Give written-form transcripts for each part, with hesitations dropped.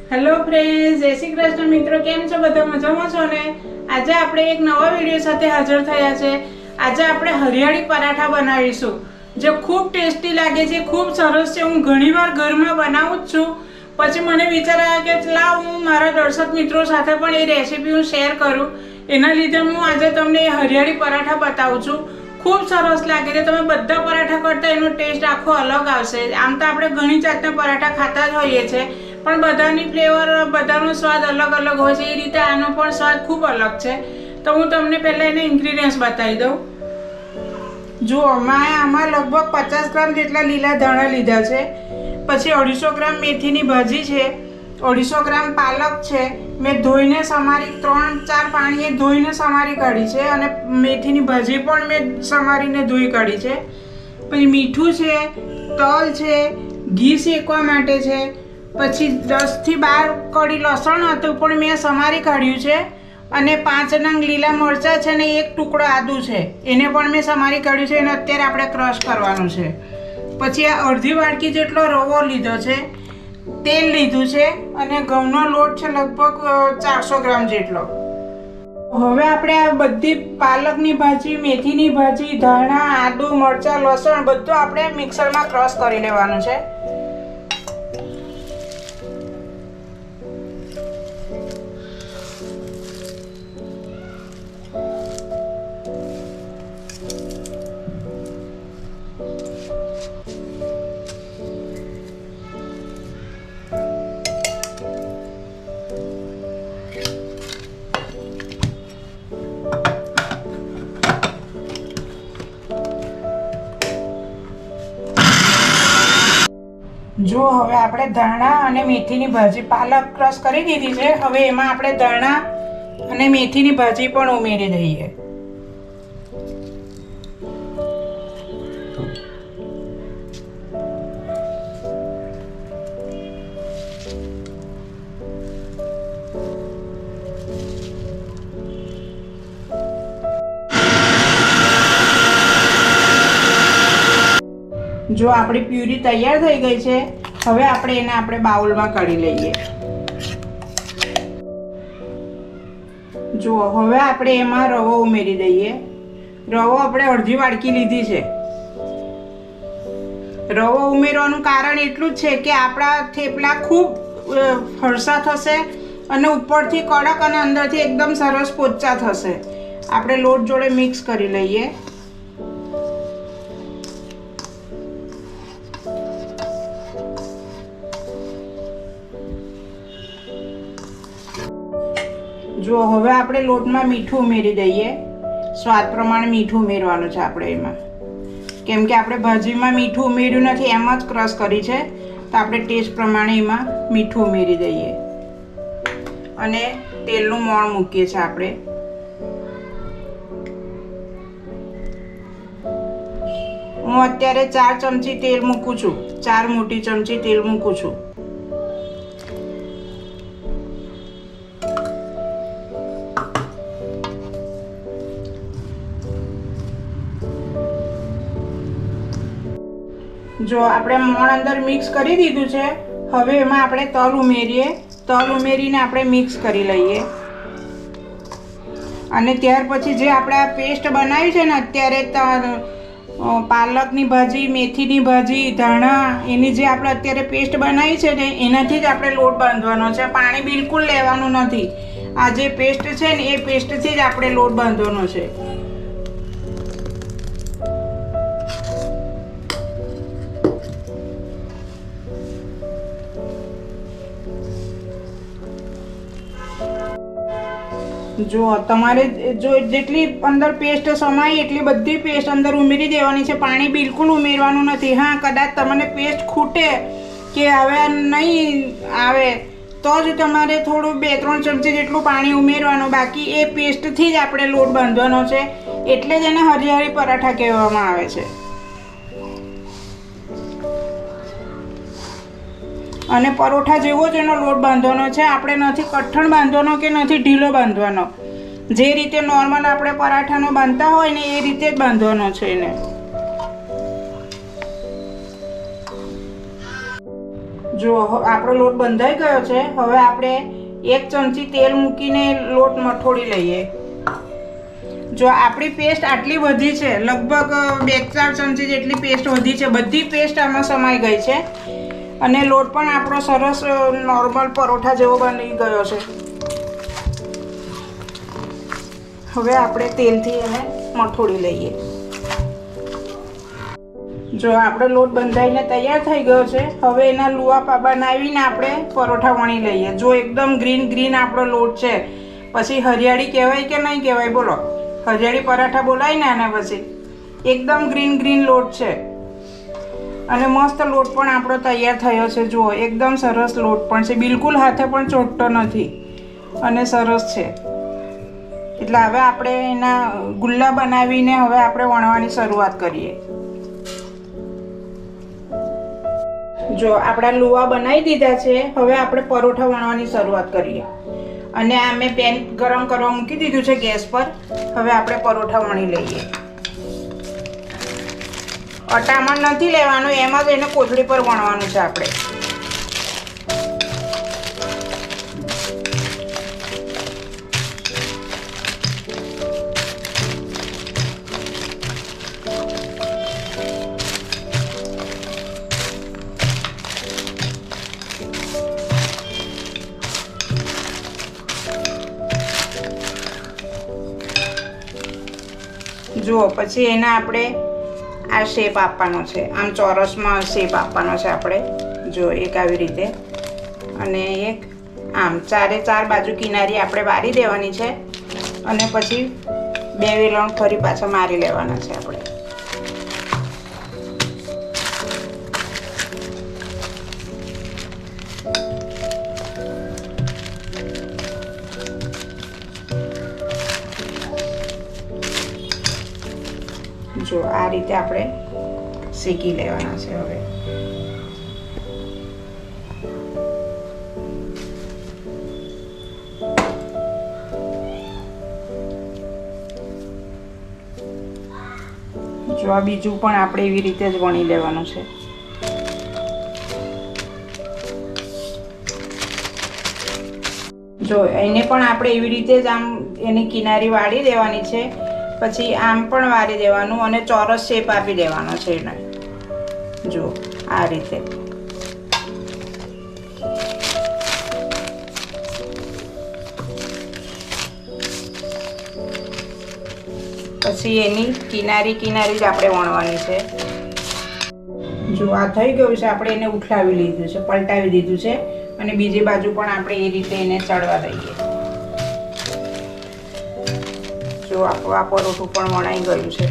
Hello friends, જય શ્રી કૃષ્ણ મિત્રો, કેમ છો? બધા મજામાં છો ને? આજે આપણે એક નવા વિડીયો સાથે હાજર થયા છે। આજે આપણે હરિયાળી પરાઠા બનાવીશું, જે ખૂબ ટેસ્ટી લાગે છે, ખૂબ સરસ છે। હું ઘણીવાર ઘરમાં બનાવું જ છું, પછી મને વિચાર આવ્યો કે લાવ હું મારા દર્શક મિત્રો સાથે પણ એ રેસીપી હું શેર કરું। એના લીધે હું આજે તમને હરિયાળી પરાઠા બતાવું છું। ખૂબ સરસ લાગે છે। તમે બધા પરાઠા કરતા એનો ટેસ્ટ આખો અલગ આવશે। આમ તો આપણે ઘણી જાતના પરાઠા ખાતા જ હોઈએ છીએ, પણ બધાની ફ્લેવર, બધાનો સ્વાદ અલગ અલગ હોય છે। એ રીતે આનો પણ સ્વાદ ખૂબ અલગ છે। તો હું તમને પહેલાં એને ઇન્ગ્રીડિયન્ટ્સ બતાવી દઉં। જુઓ, મેં આમાં લગભગ 50 ગ્રામ જેટલા લીલા ધાણા લીધા છે, પછી 250 ગ્રામ મેથીની ભાજી છે, 250 ગ્રામ પાલક છે, મેં ધોઈને સમારી 3-4 પાણીએ ધોઈને સમારી કાઢી છે, અને મેથીની ભાજી પણ મેં સમારીને ધોઈ કાઢી છે। પછી મીઠું છે, તલ છે, ઘી શેકવા માટે છે, પછી 10 થી 12 કળી લસણ હતું પણ મેં સમારી કાઢ્યું છે, અને 5 નંગ લીલા મરચાં છે ને 1 ટુકડો આદું છે, એને પણ મેં સમારી કાઢ્યું છે। એને અત્યારે આપણે ક્રશ કરવાનું છે। પછી આ અડધી વાટકી જેટલો રવો લીધો છે, તેલ લીધું છે, અને ઘઉંનો લોટ છે લગભગ 400 ગ્રામ જેટલો। હવે આપણે આ બધી પાલકની ભાજી, મેથીની ભાજી, ધાણા, આદુ, મરચાં, લસણ બધું આપણે મિક્સરમાં ક્રશ કરી લેવાનું છે। જો હવે આપણે ધાણા અને મેથીની ભાજી, પાલક ક્રશ કરી દીધી છે। હવે એમાં આપણે ધાણા અને મેથીની ભાજી પણ ઉમેરી દઈએ। જો આપણી પ્યુરી તૈયાર થઈ ગઈ છે, હવે આપણે બાઉલમાં કાઢી લઈએ। જો હવે આપણે એમાં રવો ઉમેરી દઈએ। રવો આપણે અડધી વાટકી લીધી છે। રવો ઉમેરવાનું કારણ એટલું જ છે કે આપણા થેપલા ખૂબ ફરસા થશે, અને ઉપરથી કડક અને અંદરથી એકદમ સરસ પોચા થશે। આપણે લોટ જોડે મિક્સ કરી લઈએ। જો હવે આપણે લોટમાં મીઠું ઉમેરી દઈએ। સ્વાદ પ્રમાણે મીઠું ઉમેરવાનું છે આપણે એમાં, કેમ કે આપણે ભાજીમાં મીઠું ઉમેર્યું નથી, એમ જ ક્રશ કરી છે, તો આપણે ટેસ્ટ પ્રમાણે એમાં મીઠું ઉમેરી દઈએ, અને તેલનું મોણ મૂકીએ છીએ આપણે। હું અત્યારે 4 ચમચી તેલ મૂકું છું, 4 મોટી ચમચી તેલ મૂકું છું। જો આપણે મોણ અંદર મિક્સ કરી દીધું છે, હવે એમાં આપણે તલ ઉમેરીએ। તલ ઉમેરીને આપણે મિક્સ કરી લઈએ, અને ત્યાર પછી જે આપણે આ પેસ્ટ બનાવી છે ને અત્યારે, પાલકની ભાજી, મેથીની ભાજી, ધાણા, એની જે આપણે અત્યારે પેસ્ટ બનાવી છે ને, એનાથી જ આપણે લોટ બાંધવાનો છે। પાણી બિલકુલ લેવાનું નથી। આ જે પેસ્ટ છે ને એ પેસ્ટથી જ આપણે લોટ બાંધવાનો છે। જો તમારે જેટલી અંદર પેસ્ટ સમાય એટલી બધી પેસ્ટ અંદર ઉમેરી દેવાની છે। પાણી બિલકુલ ઉમેરવાનું નથી। હા, કદાચ તમને પેસ્ટ ખૂટે કે હવે નહીં આવે તો જ તમારે થોડું 2-3 ચમચી જેટલું પાણી ઉમેરવાનું, બાકી એ પેસ્ટથી જ આપણે લોટ બાંધવાનો છે। એટલે જ એને હરિયાળી પરાઠા કહેવામાં આવે છે। અને પરોઠા જેવો જ એનો લોટ બાંધવાનો છે। આપણે નથી કઠણ બાંધવાનો કે નથી ઢીલો બાંધવાનો। જે રીતે નોર્મલ આપણે પરાઠાનો બાંધતા હોય ને એ રીતે જ બાંધવાનો છે એને। જો આપણો લોટ બંધાઈ ગયો છે. હવે આપણે 1 ચમચી તેલ મૂકીને લોટ મઠોડી લઈએ. જો આપણી પેસ્ટ આટલી વધી છે, લગભગ 2-4 ચમચી જેટલી પેસ્ટ વધી છે. બધી પેસ્ટ આમાં સમાઈ ગઈ છે અને લોટ પણ આપણો સરસ નોર્મલ પરોઠા જેવો બની ગયો છે. હવે આપણે તેલથી એને મઠોડી લઈએ. જો આપણો લોટ બંધાઈને તૈયાર થઈ ગયો છે. હવે એના લુઆ બનાવીને આપણે પરોઠા વણી લઈએ. જો એકદમ ગ્રીન આપણો લોટ છે. પછી હરિયાળી કહેવાય કે નહીં કહેવાય બોલો? હરિયાળી પરાઠા બોલાય ને આના પછી. એકદમ ગ્રીન લોટ છે અને મસ્ત લોટ પણ આપણો તૈયાર થયો છે. જુઓ એકદમ સરસ લોટ પણ છે, બિલકુલ હાથે પણ ચોટતો નથી અને સરસ છે. એટલે હવે આપણે એના ગુલ્લા બનાવીને હવે આપણે વણવાની શરૂઆત કરીએ. જો આપણા લુવા બનાવી દીધા છે. હવે આપણે પરોઠા વણવાની શરૂઆત કરીએ. અને આ મેં પેન ગરમ કરવા મૂકી દીધું છે ગેસ પર. હવે આપણે પરોઠા વણી લઈએ. અટામણ નથી લેવાનું, એમાં જ એને કોથળી પર વણવાનું છે આપણે. જુઓ પછી એને આપણે આ શેપ આપવાનો છે. આમ ચોરસમાં શેપ આપવાનો છે આપણે. જો એક આવી રીતે અને એક આમ 4 બાજુ કિનારી આપણે વારી દેવાની છે અને પછી 2 વેલણ ફરી પાછા મારી લેવાના છે આપણે. જો આ રીતે આપણે શેકી લેવાના છે. હવે જો આ બીજું પણ આપણે એવી રીતે જ વણી લેવાનું છે. જો એને પણ આપણે એવી રીતે જ આમ એની કિનારી વાળી દેવાની છે. પછી આમ પણ વારી દેવાનું અને ચોરસ શેપ આપી દેવાનો છે એને. જો આ રીતે. પછી એની કિનારી જ આપણે વણવાની છે. જો આ થઈ ગયું છે, આપણે એને ઉઠાવી લીધું છે, પલટાવી દીધું છે અને બીજી બાજુ પણ આપણે એ રીતે એને ચડવા દઈએ. જો આપણું આ પરોઠું પણ વણાઈ ગયું છે.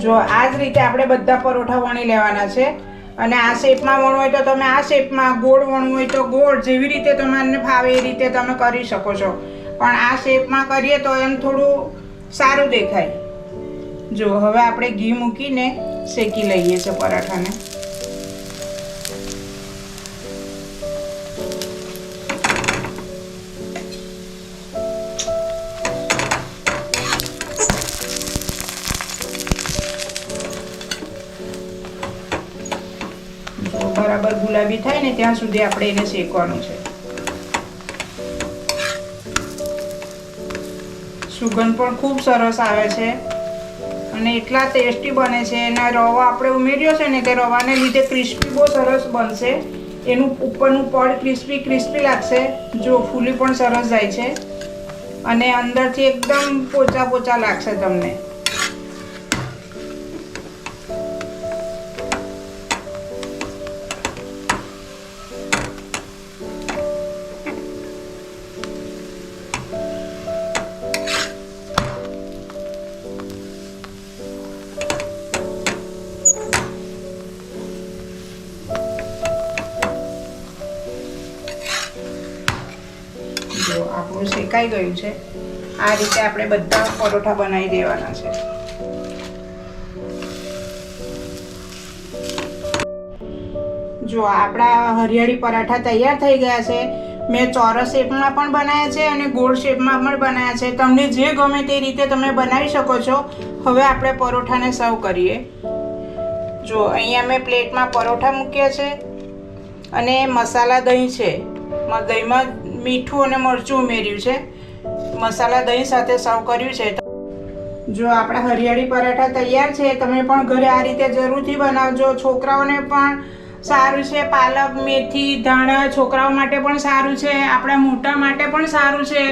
જો આ જ રીતે આપણે બધા પરોઠા વણી લેવાના છે અને આ શેપમાં વણવું હોય તો તમે આ શેપમાં, ગોળ વણવું હોય તો ગોળ, જેવી રીતે તમને ફાવે એ રીતે તમે કરી શકો છો. પણ આ શેપમાં કરીએ તો એમ થોડું સારું દેખાય. જો હવે આપણે ઘી મૂકીને શેકી લઈએ છે પરાઠાને. બરાબર ગુલાબી થાય ને ત્યાં સુધી આપણે એને શેકવાનું છે. સુગંધ પણ ખૂબ સરસ આવે છે અને એટલા ટેસ્ટી બને છે. એના રવો આપણે ઉમેર્યો છે ને તે રવાને લીધે ક્રિસ્પી બહુ સરસ બનશે. એનું ઉપરનું પડ ક્રિસ્પી લાગશે. જો ફૂલી પણ સરસ જાય છે અને અંદરથી એકદમ પોચા લાગશે તમને. આપણું શેકાઈ ગયું છે. આ રીતે આપણે બધા પરોઠા બનાવી દેવાના છે. જો આપણા હરિયાળી પરાઠા તૈયાર થઈ ગયા છે મેં ચોરસ શેપમાં પણ બનાવ્યા છે અને ગોળ શેપમાં પણ બનાવ્યા છે. તમને જે ગમે તે રીતે તમે બનાવી શકો છો. હવે આપણે પરોઠાને સર્વ કરીએ. જો અહીંયા મેં પ્લેટમાં પરોઠા મૂક્યા છે અને મસાલા દહીં છે. દહીંમાં મીઠું અને મરચું ઉમેર્યું છે. મસાલા દહીં સાથે સર્વ કર્યું છે. જો આપણા હરિયાળી પરાઠા તૈયાર છે. તમે પણ ઘરે આ રીતે જરૂરથી બનાવજો. છોકરાઓને પણ સારું છે. પાલક, મેથી, ધાણા છોકરાઓ માટે પણ સારું છે. આપણા મોટા માટે પણ સારું છે.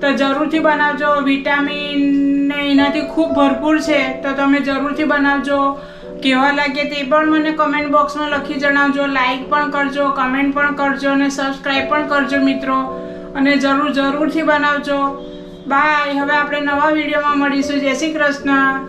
તો જરૂરથી બનાવજો. વિટામિન એનાથી ખૂબ ભરપૂર છે. તો તમે જરૂરથી બનાવજો. કેવા લાગે તે પણ મને કમેન્ટ બોક્સમાં લખી જણાવજો. લાઈક પણ કરજો, કમેન્ટ પણ કરજો અને સબસ્ક્રાઈબ પણ કરજો મિત્રો. અને જરૂરથી બનાવજો. બાય. હવે આપણે નવા વિડીયોમાં મળીશું. જય શ્રી કૃષ્ણ.